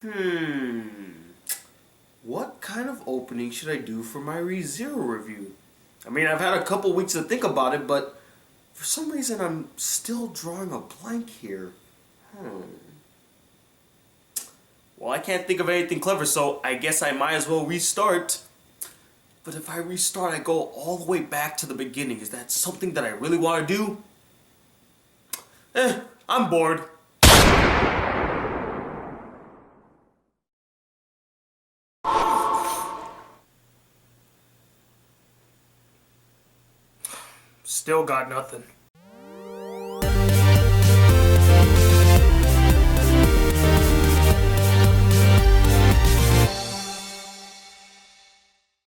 Hmm. What kind of opening should I do for my ReZero review? I mean, I've had a couple weeks to think about it, but for some reason I'm still drawing a blank here. Hmm. Well, I can't think of anything clever, so I guess I might as well restart. But if I restart, I go all the way back to the beginning. Is that something that I really want to do? I'm bored. Still got nothing.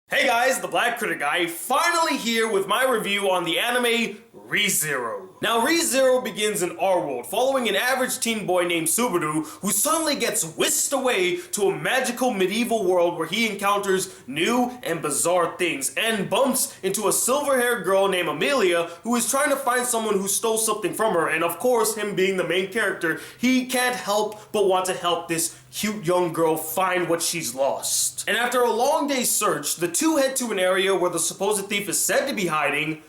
Hey guys, the Black Critic Guy, finally here with my review on the anime ReZero. Now, ReZero begins in our world, following an average teen boy named Subaru who suddenly gets whisked away to a magical medieval world where he encounters new and bizarre things and bumps into a silver-haired girl named Amelia who is trying to find someone who stole something from her, and of course, him being the main character, he can't help but want to help this cute young girl find what she's lost. And after a long day's search, the two head to an area where the supposed thief is said to be hiding,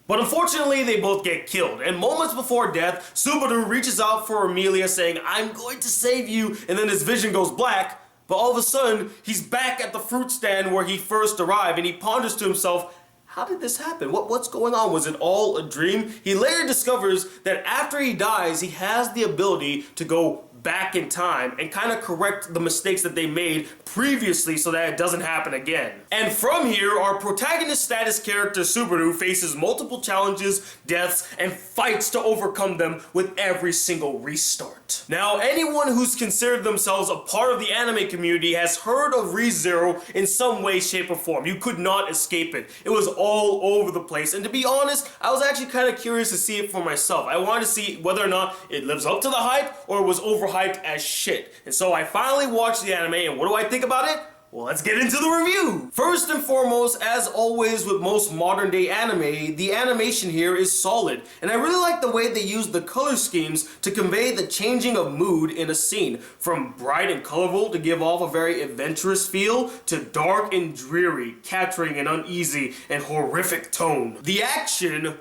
but unfortunately they both get killed, and moments before death, Subaru reaches out for Amelia saying, "I'm going to save you," and then his vision goes black, but all of a sudden, he's back at the fruit stand where he first arrived, and he ponders to himself, how did this happen? What's going on? Was it all a dream? He later discovers that after he dies, he has the ability to go back in time and kind of correct the mistakes that they made previously so that it doesn't happen again. And from here, our protagonist status character Subaru faces multiple challenges, deaths, and fights to overcome them with every single restart. Now, anyone who's considered themselves a part of the anime community has heard of ReZero in some way, shape, or form. You could not escape it. It was all over the place, and to be honest, I was actually kind of curious to see it for myself. I wanted to see whether or not it lives up to the hype or it was overhyped as shit. And so I finally watched the anime, and what do I think about it? Well, let's get into the review! First and foremost, as always with most modern day anime, the animation here is solid, and I really like the way they use the color schemes to convey the changing of mood in a scene, from bright and colorful to give off a very adventurous feel, to dark and dreary, capturing an uneasy and horrific tone. The action,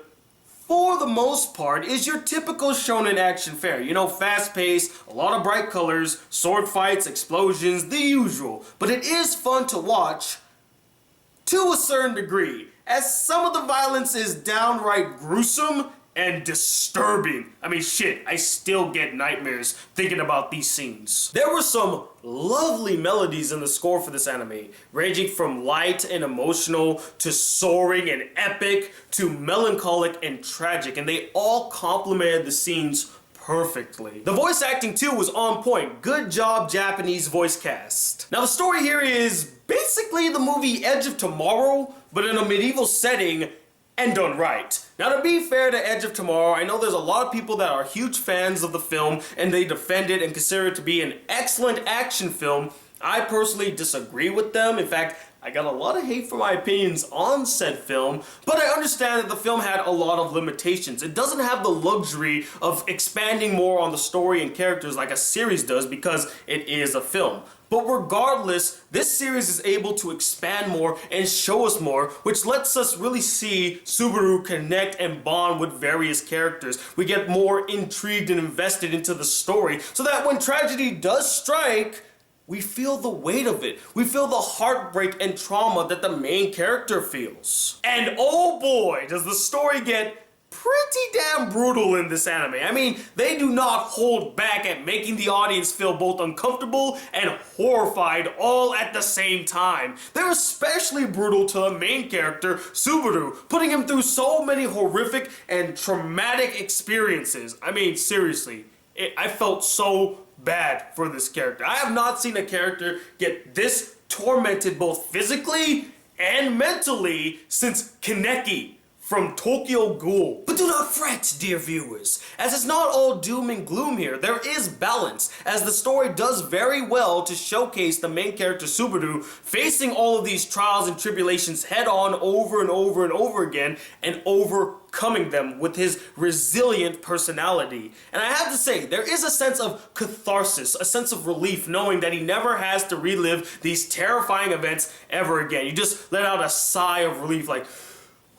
for the most part, is your typical shonen action fare. You know, fast-paced, a lot of bright colors, sword fights, explosions, the usual. But it is fun to watch to a certain degree, as some of the violence is downright gruesome and disturbing. I mean, shit, I still get nightmares thinking about these scenes. There were some lovely melodies in the score for this anime, ranging from light and emotional, to soaring and epic, to melancholic and tragic, and they all complemented the scenes perfectly. The voice acting too was on point. Good job, Japanese voice cast. Now the story here is basically the movie Edge of Tomorrow, but in a medieval setting, and done right. Now, to be fair to Edge of Tomorrow, I know there's a lot of people that are huge fans of the film and they defend it and consider it to be an excellent action film. I personally disagree with them. In fact, I got a lot of hate for my opinions on said film, but I understand that the film had a lot of limitations. It doesn't have the luxury of expanding more on the story and characters like a series does because it is a film. But regardless, this series is able to expand more and show us more, which lets us really see Subaru connect and bond with various characters. We get more intrigued and invested into the story, so that when tragedy does strike, we feel the weight of it. We feel the heartbreak and trauma that the main character feels. And oh boy, does the story get pretty damn brutal in this anime. I mean, they do not hold back at making the audience feel both uncomfortable and horrified all at the same time. They're especially brutal to the main character, Subaru, putting him through so many horrific and traumatic experiences. I mean, seriously, I felt so bad for this character. I have not seen a character get this tormented both physically and mentally since Kaneki from Tokyo Ghoul. But do not fret, dear viewers, as it's not all doom and gloom here. There is balance, as the story does very well to showcase the main character Subaru facing all of these trials and tribulations head on over and over and over again, and overcoming them with his resilient personality. And I have to say, there is a sense of catharsis, a sense of relief knowing that he never has to relive these terrifying events ever again. You just let out a sigh of relief like,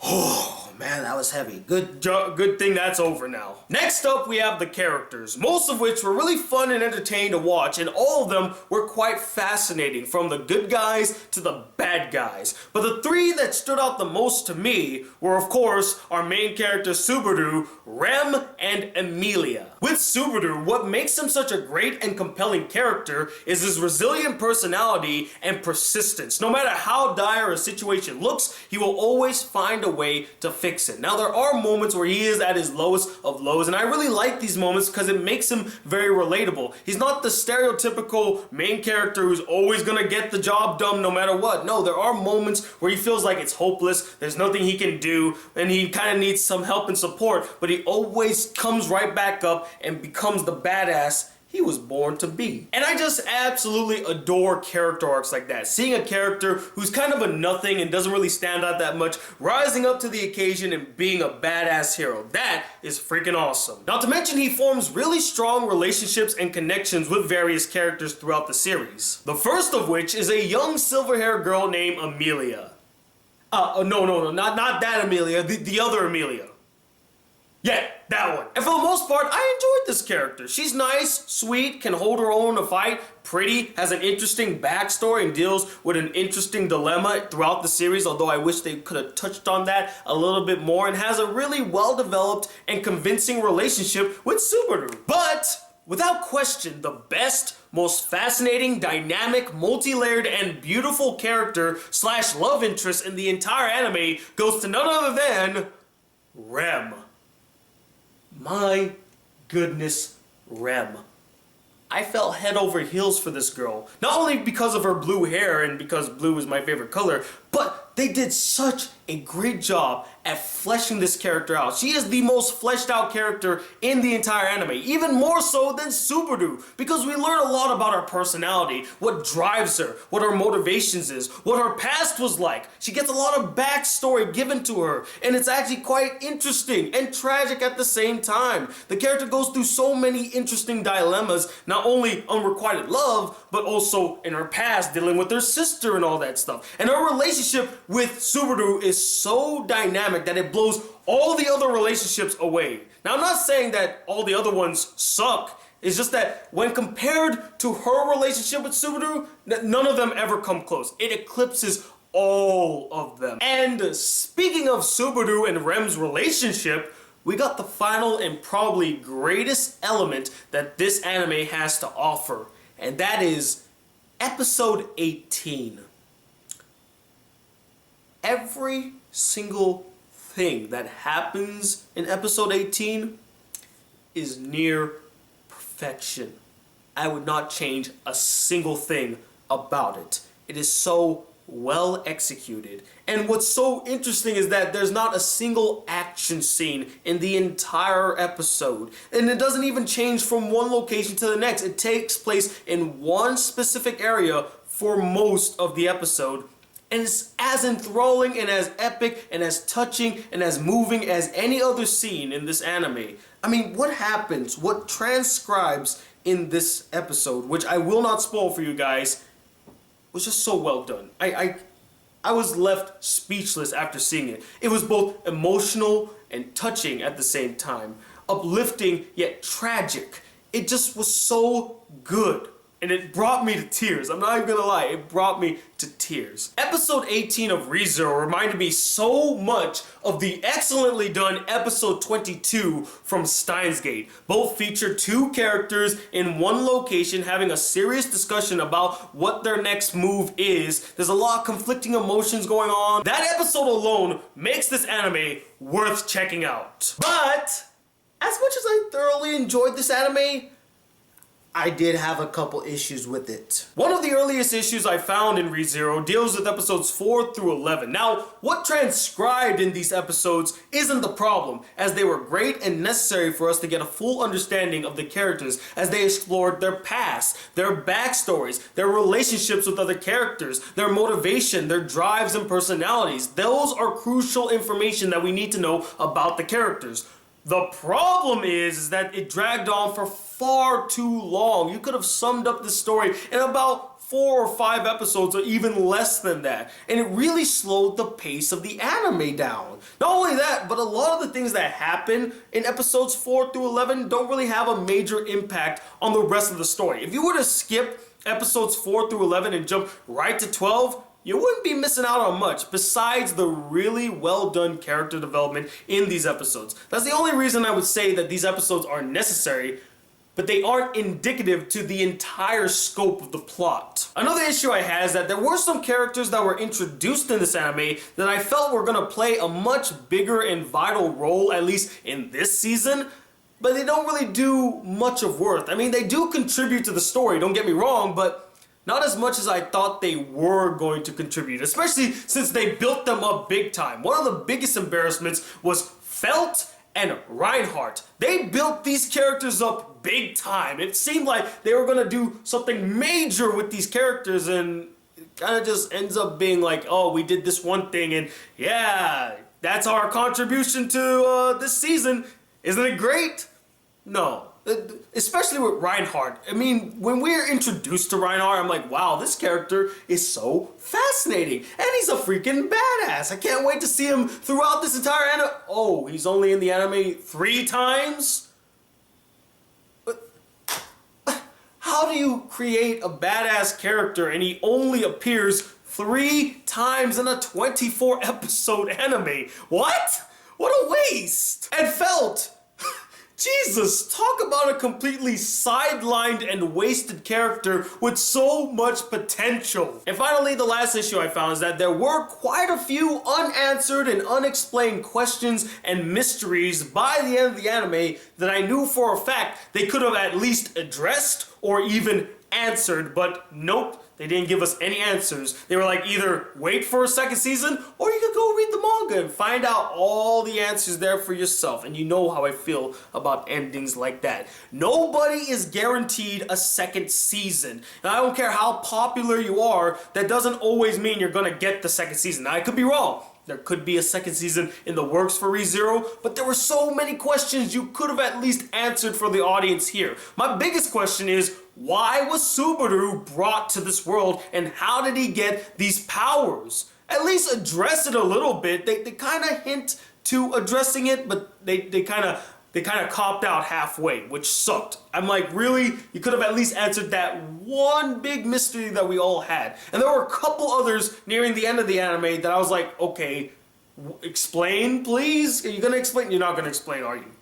oh man, that was heavy. Good thing that's over now. Next up, we have the characters, most of which were really fun and entertaining to watch, and all of them were quite fascinating, from the good guys to the bad guys. But the three that stood out the most to me were, of course, our main character Subaru, Rem, and Emilia. With Subaru, what makes him such a great and compelling character is his resilient personality and persistence. No matter how dire a situation looks, he will always find a way to fix it. Now, there are moments where he is at his lowest of lows, and I really like these moments because it makes him very relatable. He's not the stereotypical main character who's always gonna get the job done no matter what. No, there are moments where he feels like it's hopeless, there's nothing he can do, and he kind of needs some help and support, but he always comes right back up and becomes the badass he was born to be. And I just absolutely adore character arcs like that. Seeing a character who's kind of a nothing and doesn't really stand out that much, rising up to the occasion and being a badass hero. That is freaking awesome. Not to mention, he forms really strong relationships and connections with various characters throughout the series. The first of which is a young silver-haired girl named Emilia. No, not that Emilia, the other Emilia. Yeah, that one. And for the most part, I enjoyed this character. She's nice, sweet, can hold her own in a fight, pretty, has an interesting backstory, and deals with an interesting dilemma throughout the series, although I wish they could have touched on that a little bit more, and has a really well-developed and convincing relationship with Subaru. But without question, the best, most fascinating, dynamic, multi-layered, and beautiful character / love interest in the entire anime goes to none other than Rem. My goodness, Rem. I fell head over heels for this girl. Not only because of her blue hair and because blue is my favorite color, but they did such a great job at fleshing this character out. She is the most fleshed out character in the entire anime, even more so than Subaru, because we learn a lot about her personality, what drives her, what her motivations is, what her past was like. She gets a lot of backstory given to her, and it's actually quite interesting and tragic at the same time. The character goes through so many interesting dilemmas, not only unrequited love, but also in her past, dealing with her sister and all that stuff. And her relationship with Subaru is so dynamic that it blows all the other relationships away. Now, I'm not saying that all the other ones suck. It's just that when compared to her relationship with Subaru, none of them ever come close. It eclipses all of them. And speaking of Subaru and Rem's relationship, we got the final and probably greatest element that this anime has to offer, and that is episode 18. Every single thing that happens in episode 18 is near perfection. I would not change a single thing about it. It is so well executed. And what's so interesting is that there's not a single action scene in the entire episode. And it doesn't even change from one location to the next. It takes place in one specific area for most of the episode. And it's as enthralling and as epic and as touching and as moving as any other scene in this anime. I mean, what happens, what transcribes in this episode, which I will not spoil for you guys, was just so well done. I was left speechless after seeing it. It was both emotional and touching at the same time. Uplifting yet tragic. It just was so good. And it brought me to tears. I'm not even gonna lie, it brought me to tears. Episode 18 of ReZero reminded me so much of the excellently done episode 22 from Steins Gate. Both feature two characters in one location having a serious discussion about what their next move is. There's a lot of conflicting emotions going on. That episode alone makes this anime worth checking out. But as much as I thoroughly enjoyed this anime, I did have a couple issues with it. One of the earliest issues I found in ReZero deals with episodes 4 through 11. Now, what transcribed in these episodes isn't the problem, as they were great and necessary for us to get a full understanding of the characters as they explored their past, their backstories, their relationships with other characters, their motivation, their drives and personalities. Those are crucial information that we need to know about the characters. The problem is that it dragged on for far too long. You could have summed up this story in about 4 or 5 episodes or even less than that. And it really slowed the pace of the anime down. Not only that, but a lot of the things that happen in episodes 4 through 11 don't really have a major impact on the rest of the story. If you were to skip episodes 4 through 11 and jump right to 12, you wouldn't be missing out on much besides the really well done character development in these episodes. That's the only reason I would say that these episodes are necessary, but they aren't indicative to the entire scope of the plot. Another issue I had is that there were some characters that were introduced in this anime that I felt were gonna play a much bigger and vital role, at least in this season, but they don't really do much of worth. I mean, they do contribute to the story, don't get me wrong, but not as much as I thought they were going to contribute, especially since they built them up big time. One of the biggest embarrassments was Felt and Reinhardt. They built these characters up big time. It seemed like they were gonna do something major with these characters, and it kind of just ends up being like, oh, we did this one thing, and yeah, that's our contribution to this season. Isn't it great? No. Especially with Reinhardt. I mean, when we're introduced to Reinhardt, I'm like, wow, this character is so fascinating. And he's a freaking badass. I can't wait to see him throughout this entire anime. Oh, he's only in the anime 3 times? But how do you create a badass character and he only appears 3 times in a 24 episode anime? What? What a waste. And Felt. Jesus, talk about a completely sidelined and wasted character with so much potential. And finally, the last issue I found is that there were quite a few unanswered and unexplained questions and mysteries by the end of the anime that I knew for a fact they could have at least addressed or even answered, but nope. They didn't give us any answers. They were like, either wait for a second season, or you could go read the manga and find out all the answers there for yourself. And you know how I feel about endings like that. Nobody is guaranteed a second season. And I don't care how popular you are, that doesn't always mean you're gonna get the second season. Now, I could be wrong. There could be a second season in the works for ReZero, but there were so many questions you could have at least answered for the audience here. My biggest question is, why was Subaru brought to this world, and how did he get these powers? At least address it a little bit. They kind of hint to addressing it, but they kind of copped out halfway, which sucked. I'm like, really? You could have at least answered that one big mystery that we all had. And there were a couple others nearing the end of the anime that I was like, okay, explain, please? Are you gonna explain? You're not gonna explain, are you?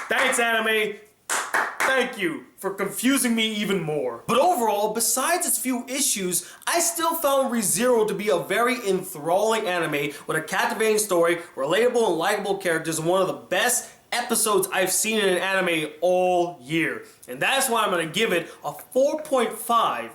Thanks, anime. Thank you for confusing me even more. But overall, besides its few issues, I still found ReZero to be a very enthralling anime with a captivating story, relatable and likable characters, and one of the best episodes I've seen in an anime all year. And that's why I'm going to give it a 4.5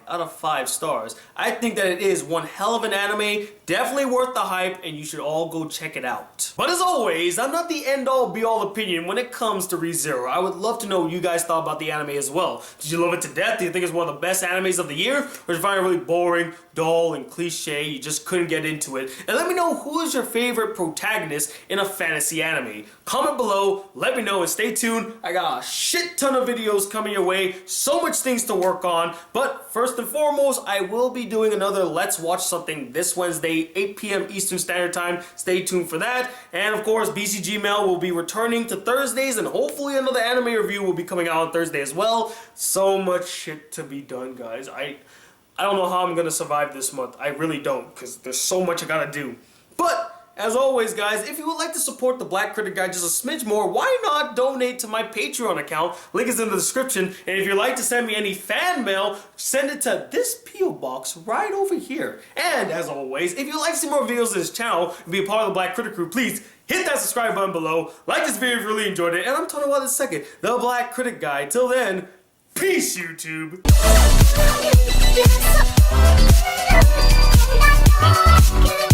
out of 5 stars. I think that it is one hell of an anime, definitely worth the hype, and you should all go check it out. But as always, I'm not the end-all be-all opinion when it comes to ReZero. I would love to know what you guys thought about the anime as well. Did you love it to death? Do you think it's one of the best animes of the year? Or did you find it really boring, dull, and cliche? You just couldn't get into it? And let me know who is your favorite protagonist in a fantasy anime. Comment below, let me know, and stay tuned. I got a shit ton of videos coming your way, so much things to work on, but first and foremost, I will be doing another Let's Watch Something this Wednesday, 8 p.m. Eastern Standard Time. Stay tuned for that. And of course, BCG Mail will be returning to Thursdays, and hopefully another anime review will be coming out on Thursday as well. So much shit to be done, guys. I don't know how I'm gonna survive this month. I really don't, because there's so much I gotta do. But as always, guys, if you would like to support the Black Critic Guy just a smidge more, why not donate to my Patreon account? Link is in the description. And if you'd like to send me any fan mail, send it to this P.O. box right over here. And as always, if you'd like to see more videos of this channel and be a part of the Black Critic crew, please hit that subscribe button below. Like this video if you really enjoyed it. And I'm talking about this second, the Black Critic Guy. Till then, peace, YouTube. Yes.